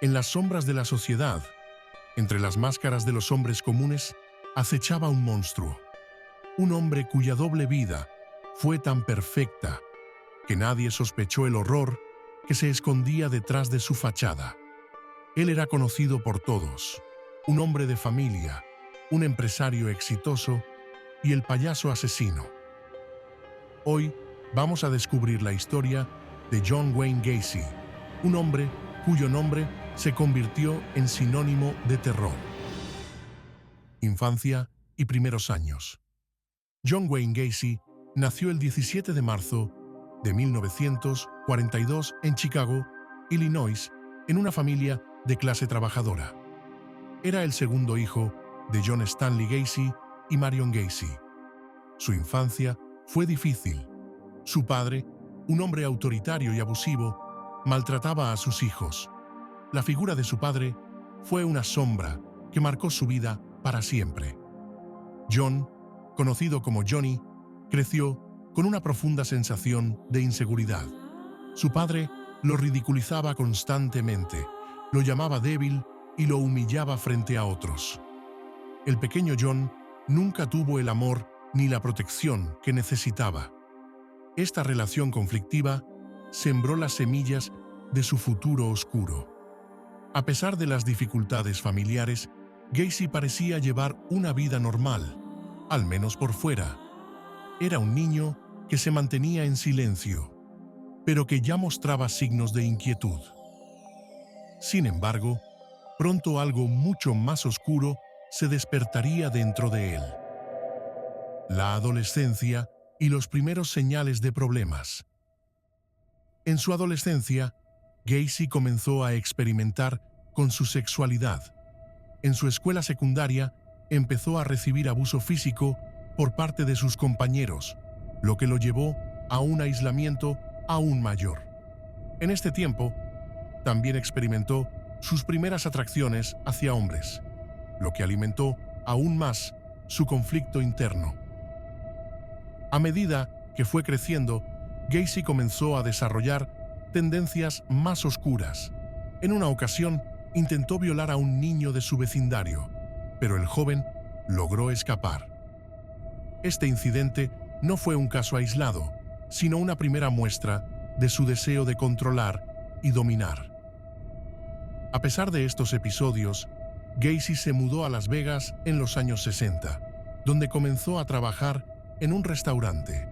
En las sombras de la sociedad, entre las máscaras de los hombres comunes, acechaba un monstruo. Un hombre cuya doble vida fue tan perfecta que nadie sospechó el horror que se escondía detrás de su fachada. Él era conocido por todos, un hombre de familia, un empresario exitoso y el payaso asesino. Hoy vamos a descubrir la historia de John Wayne Gacy, un hombre cuyo nombre se convirtió en sinónimo de terror. Infancia y primeros años. John Wayne Gacy nació el 17 de marzo de 1942 en Chicago, Illinois, en una familia de clase trabajadora. Era el segundo hijo de John Stanley Gacy y Marion Gacy. Su infancia fue difícil. Su padre, un hombre autoritario y abusivo, maltrataba a sus hijos. La figura de su padre fue una sombra que marcó su vida para siempre. John, conocido como Johnny, creció con una profunda sensación de inseguridad. Su padre lo ridiculizaba constantemente, lo llamaba débil y lo humillaba frente a otros. El pequeño John nunca tuvo el amor ni la protección que necesitaba. Esta relación conflictiva sembró las semillas de su futuro oscuro. A pesar de las dificultades familiares, Gacy parecía llevar una vida normal, al menos por fuera. Era un niño que se mantenía en silencio, pero que ya mostraba signos de inquietud. Sin embargo, pronto algo mucho más oscuro se despertaría dentro de él. La adolescencia y los primeros señales de problemas. En su adolescencia, Gacy comenzó a experimentar con su sexualidad. En su escuela secundaria, empezó a recibir abuso físico por parte de sus compañeros, lo que lo llevó a un aislamiento aún mayor. En este tiempo, también experimentó sus primeras atracciones hacia hombres, lo que alimentó aún más su conflicto interno. A medida que fue creciendo, Gacy comenzó a desarrollar tendencias más oscuras. En una ocasión, intentó violar a un niño de su vecindario, pero el joven logró escapar. Este incidente no fue un caso aislado, sino una primera muestra de su deseo de controlar y dominar. A pesar de estos episodios, Gacy se mudó a Las Vegas en los años 60, donde comenzó a trabajar en un restaurante.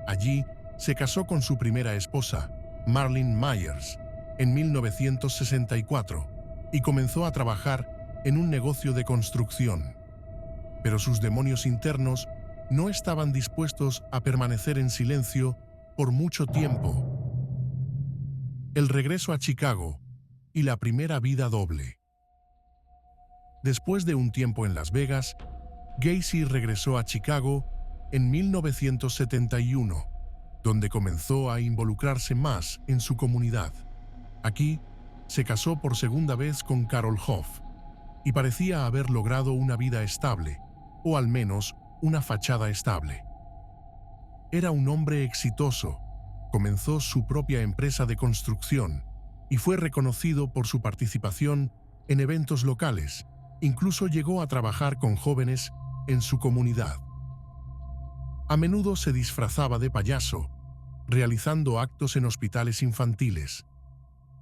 Allí se casó con su primera esposa, Marlene Myers, en 1964 y comenzó a trabajar en un negocio de construcción. Pero sus demonios internos no estaban dispuestos a permanecer en silencio por mucho tiempo. El regreso a Chicago y la primera vida doble. Después de un tiempo en Las Vegas, Gacy regresó a Chicago en 1971, donde comenzó a involucrarse más en su comunidad. Aquí, se casó por segunda vez con Carol Hoff y parecía haber logrado una vida estable, o al menos una fachada estable. Era un hombre exitoso, comenzó su propia empresa de construcción y fue reconocido por su participación en eventos locales. Incluso llegó a trabajar con jóvenes en su comunidad. A menudo se disfrazaba de payaso, realizando actos en hospitales infantiles.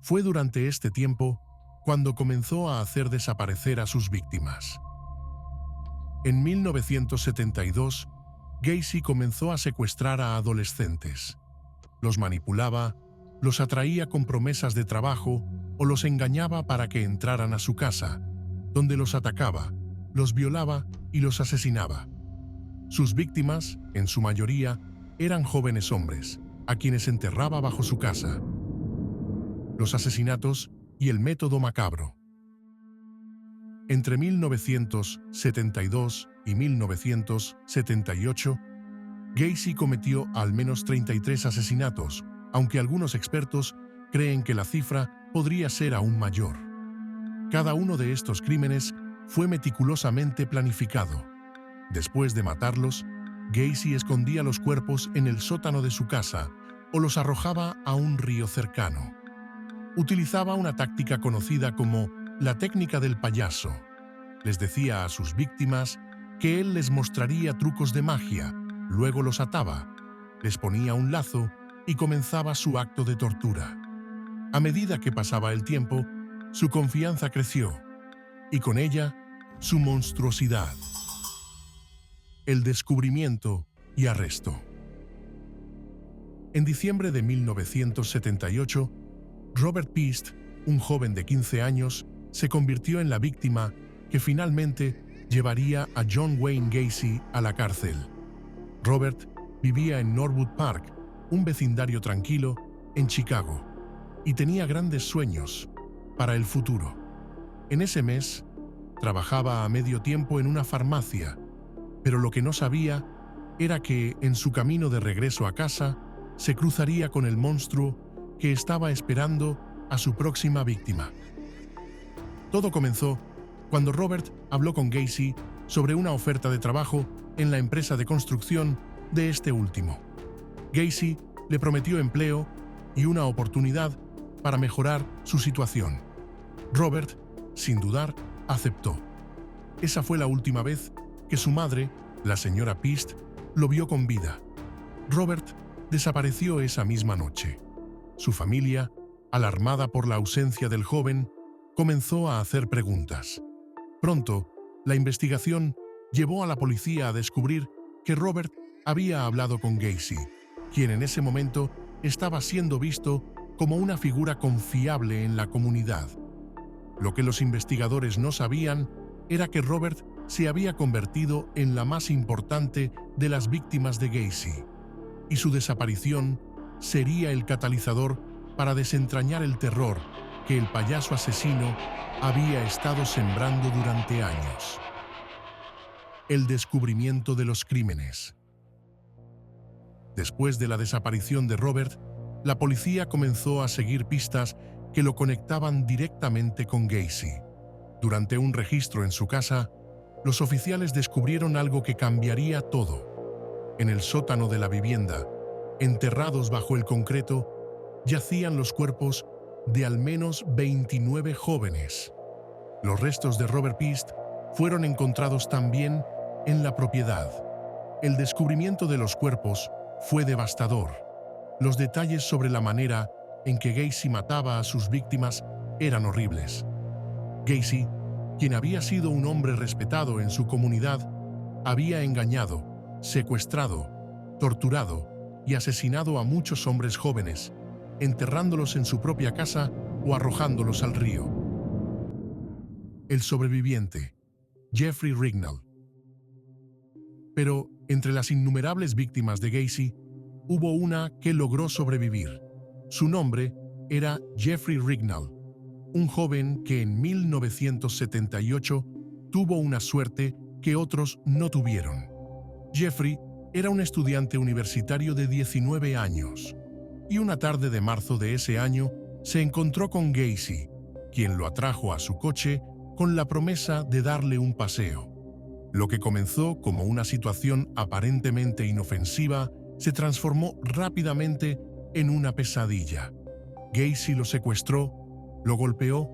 Fue durante este tiempo cuando comenzó a hacer desaparecer a sus víctimas. En 1972, Gacy comenzó a secuestrar a adolescentes. Los manipulaba, los atraía con promesas de trabajo o los engañaba para que entraran a su casa, donde los atacaba, los violaba y los asesinaba. Sus víctimas, en su mayoría, eran jóvenes hombres, a quienes enterraba bajo su casa. Los asesinatos y el método macabro. Entre 1972 y 1978, Gacy cometió al menos 33 asesinatos, aunque algunos expertos creen que la cifra podría ser aún mayor. Cada uno de estos crímenes fue meticulosamente planificado. Después de matarlos, Gacy escondía los cuerpos en el sótano de su casa o los arrojaba a un río cercano. Utilizaba una táctica conocida como la técnica del payaso. Les decía a sus víctimas que él les mostraría trucos de magia, luego los ataba, les ponía un lazo y comenzaba su acto de tortura. A medida que pasaba el tiempo, su confianza creció y con ella su monstruosidad. El descubrimiento y arresto. En diciembre de 1978, Robert Piest, un joven de 15 años, se convirtió en la víctima que finalmente llevaría a John Wayne Gacy a la cárcel. Robert vivía en Norwood Park, un vecindario tranquilo, en Chicago, y tenía grandes sueños para el futuro. En ese mes, trabajaba a medio tiempo en una farmacia, pero lo que no sabía era que, en su camino de regreso a casa, se cruzaría con el monstruo que estaba esperando a su próxima víctima. Todo comenzó cuando Robert habló con Gacy sobre una oferta de trabajo en la empresa de construcción de este último. Gacy le prometió empleo y una oportunidad para mejorar su situación. Robert, sin dudar, aceptó. Esa fue la última vez que su madre, la señora Piest, lo vio con vida. Robert desapareció esa misma noche. Su familia, alarmada por la ausencia del joven, comenzó a hacer preguntas. Pronto, la investigación llevó a la policía a descubrir que Robert había hablado con Gacy, quien en ese momento estaba siendo visto como una figura confiable en la comunidad. Lo que los investigadores no sabían era que Robert se había convertido en la más importante de las víctimas de Gacy, y su desaparición sería el catalizador para desentrañar el terror que el payaso asesino había estado sembrando durante años. El descubrimiento de los crímenes. Después de la desaparición de Robert, la policía comenzó a seguir pistas que lo conectaban directamente con Gacy. Durante un registro en su casa, los oficiales descubrieron algo que cambiaría todo. En el sótano de la vivienda, enterrados bajo el concreto, yacían los cuerpos de al menos 29 jóvenes. Los restos de Robert Piest fueron encontrados también en la propiedad. El descubrimiento de los cuerpos fue devastador. Los detalles sobre la manera en que Gacy mataba a sus víctimas eran horribles. Gacy, quien había sido un hombre respetado en su comunidad, había engañado, secuestrado, torturado y asesinado a muchos hombres jóvenes, enterrándolos en su propia casa o arrojándolos al río. El sobreviviente, Jeffrey Rignall. Pero entre las innumerables víctimas de Gacy, hubo una que logró sobrevivir. Su nombre era Jeffrey Rignall, un joven que en 1978 tuvo una suerte que otros no tuvieron. Jeffrey era un estudiante universitario de 19 años, y una tarde de marzo de ese año se encontró con Gacy, quien lo atrajo a su coche con la promesa de darle un paseo. Lo que comenzó como una situación aparentemente inofensiva se transformó rápidamente en una pesadilla. Gacy lo secuestró, lo golpeó,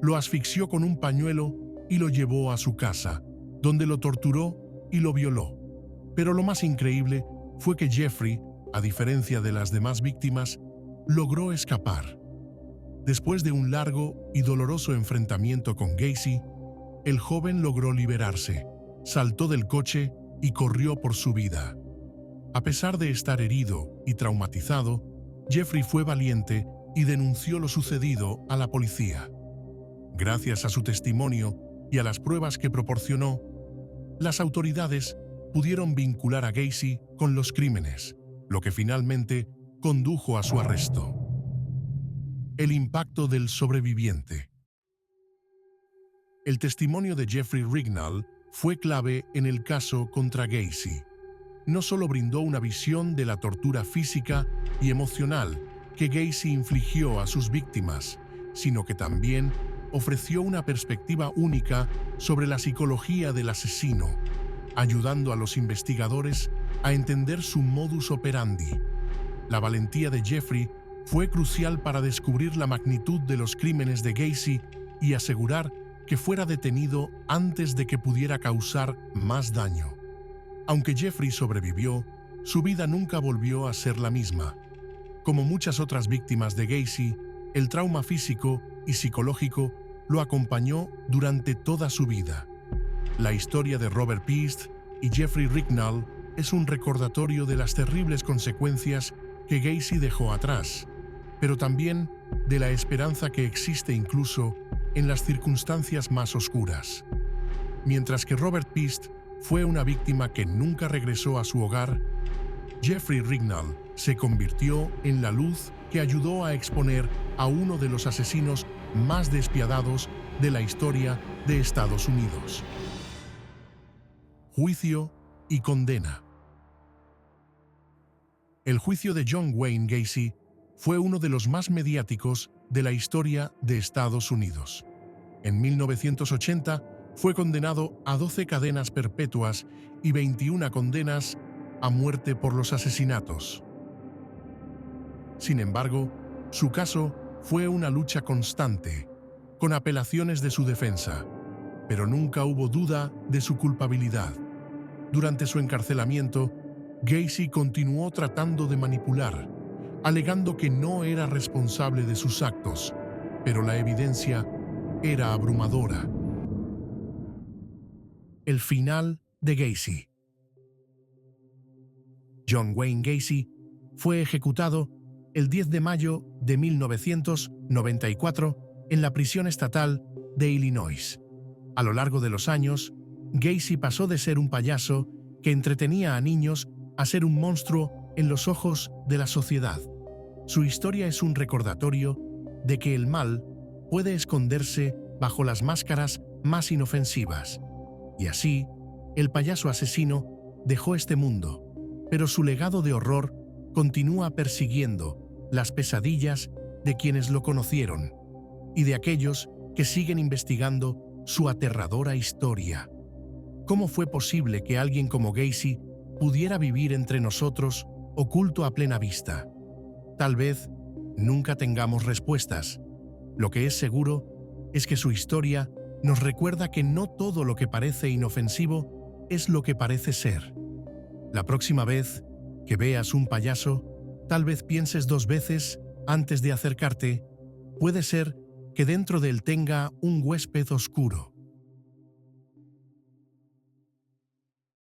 lo asfixió con un pañuelo y lo llevó a su casa, donde lo torturó y lo violó. Pero lo más increíble fue que Jeffrey, a diferencia de las demás víctimas, logró escapar. Después de un largo y doloroso enfrentamiento con Gacy, el joven logró liberarse, saltó del coche y corrió por su vida. A pesar de estar herido y traumatizado, Jeffrey fue valiente y denunció lo sucedido a la policía. Gracias a su testimonio y a las pruebas que proporcionó, las autoridades pudieron vincular a Gacy con los crímenes, lo que finalmente condujo a su arresto. El impacto del sobreviviente. El testimonio de Jeffrey Rignall fue clave en el caso contra Gacy. No solo brindó una visión de la tortura física y emocional que Gacy infligió a sus víctimas, sino que también ofreció una perspectiva única sobre la psicología del asesino, ayudando a los investigadores a entender su modus operandi. La valentía de Jeffrey fue crucial para descubrir la magnitud de los crímenes de Gacy y asegurar que fuera detenido antes de que pudiera causar más daño. Aunque Jeffrey sobrevivió, su vida nunca volvió a ser la misma. Como muchas otras víctimas de Gacy, el trauma físico y psicológico lo acompañó durante toda su vida. La historia de Robert Piest y Jeffrey Ricknall es un recordatorio de las terribles consecuencias que Gacy dejó atrás, pero también de la esperanza que existe incluso en las circunstancias más oscuras. Mientras que Robert Piest fue una víctima que nunca regresó a su hogar, Jeffrey Ricknall se convirtió en la luz que ayudó a exponer a uno de los asesinos más despiadados de la historia de Estados Unidos. Juicio y condena. El juicio de John Wayne Gacy fue uno de los más mediáticos de la historia de Estados Unidos. En 1980 fue condenado a 12 cadenas perpetuas y 21 condenas a muerte por los asesinatos. Sin embargo, su caso fue una lucha constante, con apelaciones de su defensa, pero nunca hubo duda de su culpabilidad. Durante su encarcelamiento, Gacy continuó tratando de manipular, alegando que no era responsable de sus actos, pero la evidencia era abrumadora. El final de Gacy. John Wayne Gacy fue ejecutado el 10 de mayo de 1994 en la prisión estatal de Illinois. A lo largo de los años, Gacy pasó de ser un payaso que entretenía a niños a ser un monstruo en los ojos de la sociedad. Su historia es un recordatorio de que el mal puede esconderse bajo las máscaras más inofensivas. Y así, el payaso asesino dejó este mundo, pero su legado de horror continúa persiguiendo las pesadillas de quienes lo conocieron y de aquellos que siguen investigando su aterradora historia. ¿Cómo fue posible que alguien como Gacy pudiera vivir entre nosotros oculto a plena vista? Tal vez nunca tengamos respuestas. Lo que es seguro es que su historia nos recuerda que no todo lo que parece inofensivo es lo que parece ser. La próxima vez que veas un payaso, tal vez pienses 2 veces antes de acercarte. Puede ser que dentro de él tenga un huésped oscuro.